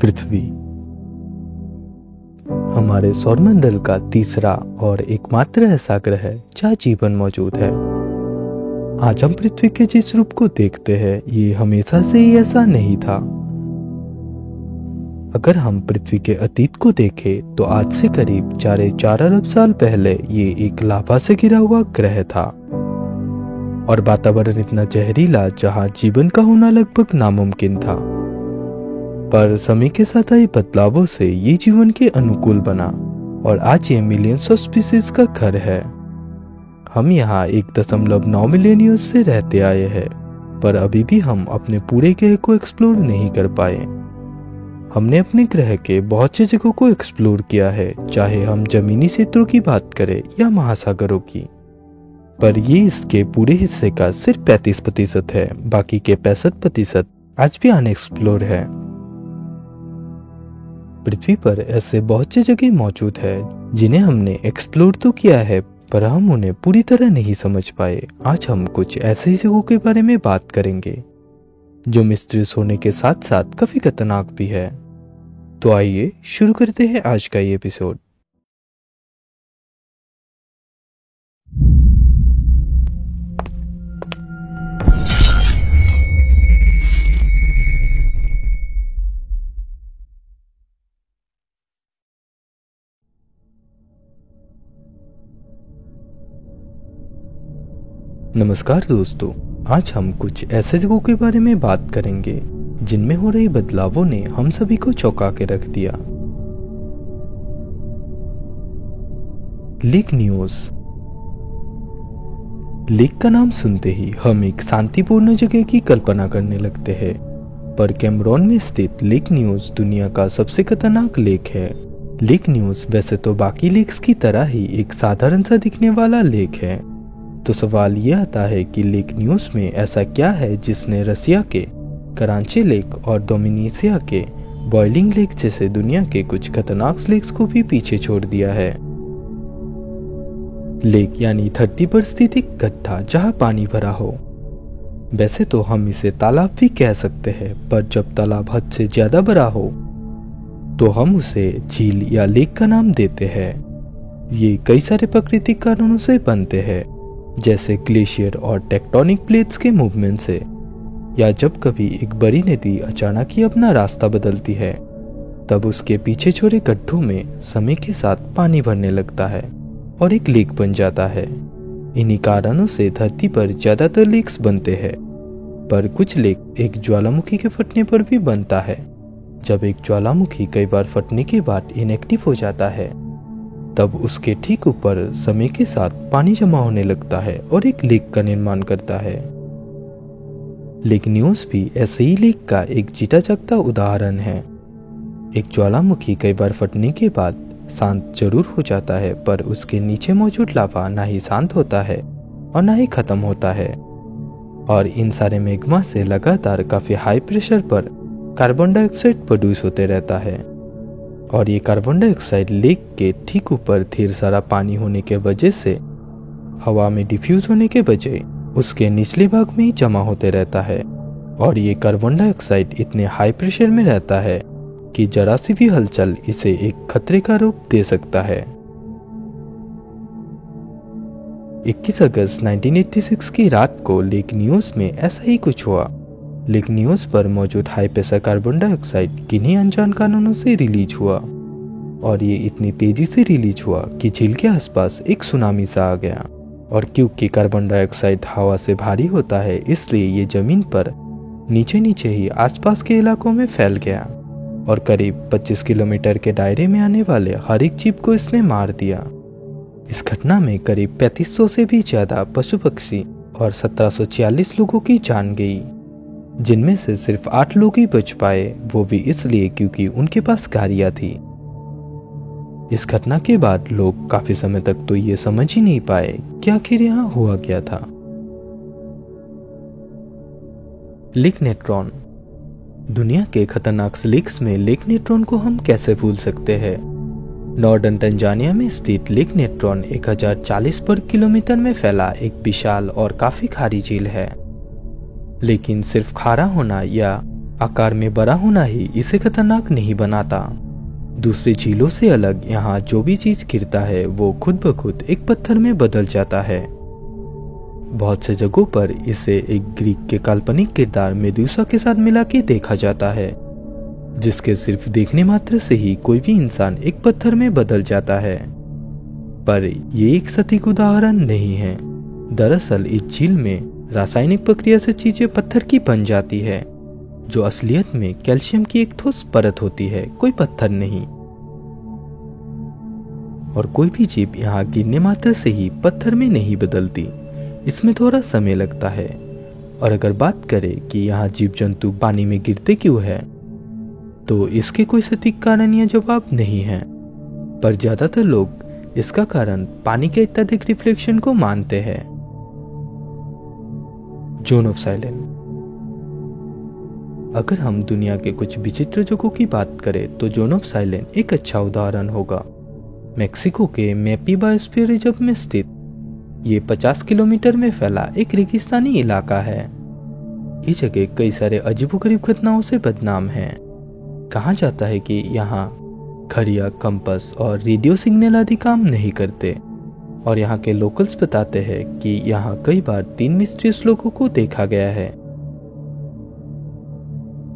पृथ्वी हमारे सौरमंडल का तीसरा और एकमात्र ऐसा ग्रह है जहाँ जीवन मौजूद है। आज हम पृथ्वी के जिस रूप को देखते हैं ये हमेशा से ही ऐसा नहीं था। अगर हम पृथ्वी के अतीत को देखें तो आज से करीब 4.4 अरब साल पहले ये एक लावा से घिरा हुआ ग्रह था और वातावरण इतना जहरीला जहाँ जीवन का होना लगभग नामुमकिन था। पर समय के साथ आए बदलावों से ये जीवन के अनुकूल बना और आज ये मिलियंस ऑफ स्पीसीज का घर है। हम यहाँ 1.9 मिलियन ईयर्स से रहते आए हैं, पर अभी भी हम अपने पूरे ग्रह को एक्सप्लोर नहीं कर पाए। हमने अपने ग्रह के बहुत से जगहों को एक्सप्लोर किया है, चाहे हम जमीनी क्षेत्रों की बात करें या महासागरों की, पर ये इसके पूरे हिस्से का सिर्फ 35% है। बाकी के 65% आज भी अनएक्सप्लोर है। पृथ्वी पर ऐसे बहुत से जगह मौजूद है जिन्हें हमने एक्सप्लोर तो किया है, पर हम उन्हें पूरी तरह नहीं समझ पाए। आज हम कुछ ऐसे ही जगहों के बारे में बात करेंगे जो मिस्टीरियस होने के साथ साथ काफी खतरनाक भी है। तो आइए शुरू करते हैं आज का ये एपिसोड। नमस्कार दोस्तों, आज हम कुछ ऐसे जगहों के बारे में बात करेंगे जिनमें हो रहे बदलावों ने हम सभी को चौंका के रख दिया। Lake news. लेक का नाम सुनते ही हम एक शांतिपूर्ण जगह की कल्पना करने लगते हैं, पर कैमरून में स्थित लेक न्यूज दुनिया का सबसे खतरनाक लेक है। लेक न्यूज वैसे तो बाकी लेक्स की तरह ही एक साधारण सा दिखने वाला लेक है, तो सवाल यह आता है कि लेक न्यूज में ऐसा क्या है जिसने रसिया के कराची लेक और डोमिनिसिया के बॉइलिंग लेक जैसे दुनिया के कुछ खतरनाक लेक्स को भी पीछे छोड़ दिया है। लेक यानी धरती पर स्थित एक गड्ढा जहां पानी भरा हो। वैसे तो हम इसे तालाब भी कह सकते हैं, पर जब तालाब हद से ज्यादा बड़ा हो तो हम उसे झील या लेक का नाम देते हैं। ये कई सारे प्राकृतिक कारणों से बनते हैं, जैसे ग्लेशियर और टेक्टोनिक प्लेट्स के मूवमेंट से, या जब कभी एक बड़ी नदी अचानक ही अपना रास्ता बदलती है तब उसके पीछे छोड़े गड्ढों में समय के साथ पानी भरने लगता है और एक लेक बन जाता है। इन्हीं कारणों से धरती पर ज्यादातर लेक्स बनते हैं, पर कुछ लेक एक ज्वालामुखी के फटने पर भी बनता है। जब एक ज्वालामुखी कई बार फटने के बाद इनएक्टिव हो जाता है तब उसके ठीक ऊपर समय के साथ पानी जमा होने लगता है और एक लेक का निर्माण करता है। लेक न्यूज भी ऐसे ही लेक का एक जीता जागता उदाहरण है। एक ज्वालामुखी कई बार फटने के बाद शांत जरूर हो जाता है, पर उसके नीचे मौजूद लावा ना ही शांत होता है और ना ही खत्म होता है, और इन सारे मैग्मा से लगातार काफी हाई प्रेशर पर कार्बन डाइऑक्साइड प्रोड्यूस होते रहता है, और ये कार्बन डाइऑक्साइड लेक के ठीक ऊपर ढेर सारा पानी होने के वजह से हवा में डिफ्यूज होने के बजाय उसके निचले भाग में ही जमा होते रहता है, और ये कार्बन डाइऑक्साइड इतने हाई प्रेशर में रहता है कि जरा सी भी हलचल इसे एक खतरे का रूप दे सकता है। 21 अगस्त 1986 की रात को लेक न्यूज में ऐसा ही कुछ हुआ। लेक न्यूज पर मौजूद हाई प्रेशर कार्बन डाइऑक्साइड किन्हीं अनजान कारणों से रिलीज हुआ, और ये इतनी तेजी से रिलीज हुआ कि झील के आसपास एक सुनामी सा आ गया। और क्योंकि कार्बन डाइऑक्साइड हवा से भारी होता है, इसलिए ये जमीन पर नीचे नीचे ही आसपास के इलाकों में फैल गया, और करीब 25 किलोमीटर के दायरे में आने वाले हर एक जीव को इसने मार दिया। इस घटना में करीब 3500 से भी ज्यादा पशु पक्षी और 1746 लोगों की जान गई, जिनमें से सिर्फ 8 लोग ही बच पाए, वो भी इसलिए क्योंकि उनके पास गाड़ियां थी। इस घटना के बाद लोग काफी समय तक तो ये समझ ही नहीं पाए कि आखिर यहाँ हुआ क्या था। Lake Natron. दुनिया के खतरनाक लेक्स में लेक नेट्रॉन को हम कैसे भूल सकते हैं। नॉर्दर्न तंजानिया में स्थित लेक नेट्रॉन 1040 वर्ग किलोमीटर में फैला एक विशाल और काफी खारी झील है। लेकिन सिर्फ खारा होना या आकार में बड़ा होना ही इसे खतरनाक नहीं बनाता। दूसरी झीलों से अलग यहाँ जो भी चीज गिरता है वो खुद ब खुद एक पत्थर में बदल जाता है। बहुत से जगहों पर इसे एक ग्रीक के काल्पनिक किरदार मेदुसा के साथ मिला के देखा जाता है, जिसके सिर्फ देखने मात्र से ही कोई भी इंसान एक पत्थर में बदल जाता है। पर ये एक सटीक उदाहरण नहीं है। दरअसल इस झील में रासायनिक प्रक्रिया से चीजें पत्थर की बन जाती है, जो असलियत में कैल्शियम की एक ठोस परत होती है, कोई पत्थर नहीं। और कोई भी जीव यहाँ गिरने मात्र से ही पत्थर में नहीं बदलती, इसमें थोड़ा समय लगता है। और अगर बात करें कि यहाँ जीव जंतु पानी में गिरते क्यों है, तो इसके कोई सटीक कारण या जवाब नहीं है। पर ज्यादातर लोग इसका कारण पानी के अत्यधिक रिफ्लेक्शन को मानते हैं। Zone of silence. अगर हम दुनिया के कुछ विचित्र जगहों की बात करें तो जोन ऑफ साइलेंस एक अच्छा उदाहरण होगा। मेक्सिको के मैपी बायोस्फीयर रिजर्व में स्थित ये 50 किलोमीटर में फैला एक रेगिस्तानी इलाका है। ये जगह कई सारे अजीबोगरीब घटनाओं से बदनाम है। कहा जाता है कि यहाँ घड़ियां, कंपास और रेडियो सिग्नल आदि काम नहीं करते, और यहाँ के लोकल्स बताते हैं कि यहाँ कई बार 3 मिस्टीरियस लोगों को देखा गया है।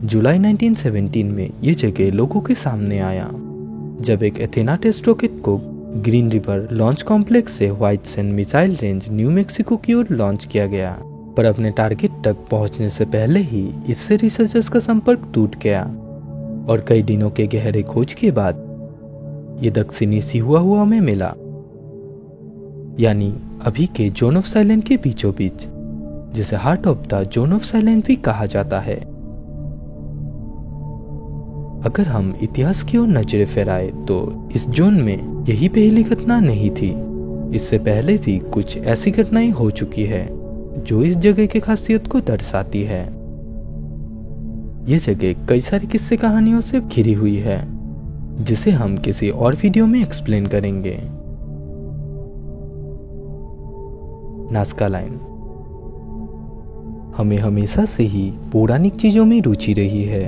जुलाई 1917 में ये जगह लोगों के सामने आया, जब एक एथेना टेस्ट रॉकेट को ग्रीन रिवर लॉन्च कॉम्प्लेक्स से white sand missile range new Mexico की ओर लॉन्च किया गया। पर अपने टारगेट तक पहुंचने से पहले ही इससे रिसर्चर्स का संपर्क टूट गया, और कई दिनों के गहरे खोज के बाद ये दक्षिणी चिहुआहुआ में मिला, यानी अभी के जोन ऑफ साइलेंस के बीचों बीच, जिसे heart of the zone of silence भी कहा जाता है। अगर हम इतिहास की ओर नजरें फेराए तो इस जोन में यही पहली घटना नहीं थी। इससे पहले भी कुछ ऐसी घटनाएं हो चुकी है जो इस जगह की खासियत को दर्शाती है। ये जगह कई सारी किस्से कहानियों से घिरी हुई है, जिसे हम किसी और वीडियो में एक्सप्लेन करेंगे। Nazca line. हमें हमेशा से ही पौराणिक चीजों में रुचि रही है।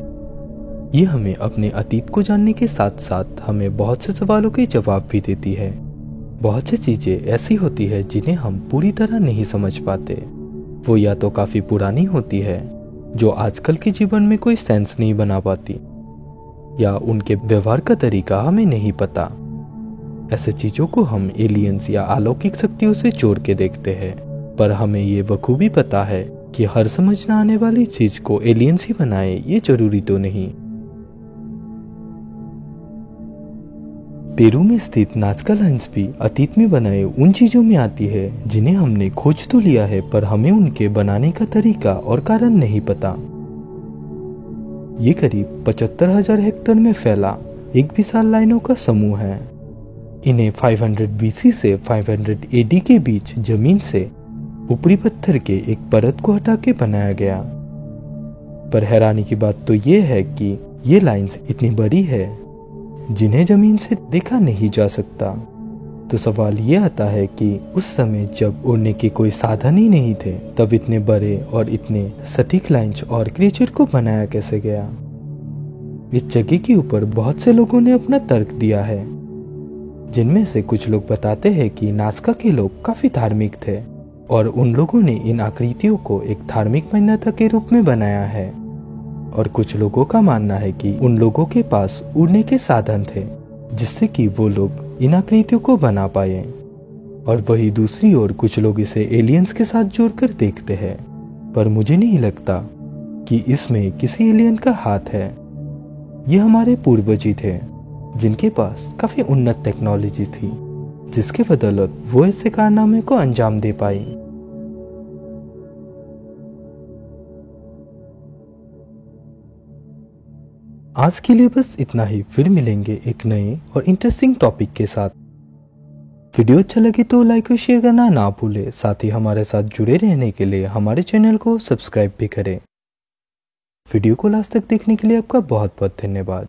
ये हमें अपने अतीत को जानने के साथ साथ हमें बहुत से सवालों के जवाब भी देती है। बहुत सी चीजें ऐसी होती है जिन्हें हम पूरी तरह नहीं समझ पाते। वो या तो काफी पुरानी होती है, जो आजकल के जीवन में कोई सेंस नहीं बना पाती, या उनके व्यवहार का तरीका हमें नहीं पता। ऐसे चीजों को हम एलियंस या अलौकिक शक्तियों से जोड़ के देखते हैं, पर हमें ये बखूबी पता है कि हर समझ न आने वाली चीज को एलियंस ही बनाए, ये जरूरी तो नहीं। पेरू में स्थित नाज़का लाइन्स भी अतीत में बनाए उन चीजों में आती है जिन्हें हमने खोज तो लिया है, पर हमें उनके बनाने का तरीका और कारण नहीं पता। ये करीब 75,000 हेक्टेयर में फैला एक विशाल लाइनों का समूह है। इन्हें 500 BC से 500 AD के बीच जमीन से ऊपरी पत्थर के एक परत को हटा के बनाया गया। पर हैरानी की बात तो ये है कि ये लाइन्स इतनी बड़ी है जिन्हें जमीन से देखा नहीं जा सकता। तो सवाल ये आता है कि उस समय जब उड़ने के कोई साधन ही नहीं थे, तब इतने बड़े और इतने सटीक लाइन्स और क्रिएचर को बनाया कैसे गया। इस जगह के ऊपर बहुत से लोगों ने अपना तर्क दिया है, जिनमें से कुछ लोग बताते हैं कि नाज़का के लोग काफी धार्मिक थे और उन लोगों ने इन आकृतियों को एक धार्मिक मान्यता के रूप में बनाया है। और कुछ लोगों का मानना है कि उन लोगों के पास उड़ने के साधन थे, जिससे कि वो लोग इन आकृतियों को बना पाए। और वही दूसरी ओर कुछ लोग इसे एलियंस के साथ जोड़कर देखते हैं, पर मुझे नहीं लगता कि इसमें किसी एलियन का हाथ है। ये हमारे पूर्वज ही थे, जिनके पास काफी उन्नत टेक्नोलॉजी थी, जिसके बदौलत वो ऐसे कारनामे को अंजाम दे पाई। आज के लिए बस इतना ही। फिर मिलेंगे एक नए और इंटरेस्टिंग टॉपिक के साथ। वीडियो अच्छा लगे तो लाइक और शेयर करना ना भूले। साथ ही हमारे साथ जुड़े रहने के लिए हमारे चैनल को सब्सक्राइब भी करें। वीडियो को लास्ट तक देखने के लिए आपका बहुत बहुत धन्यवाद।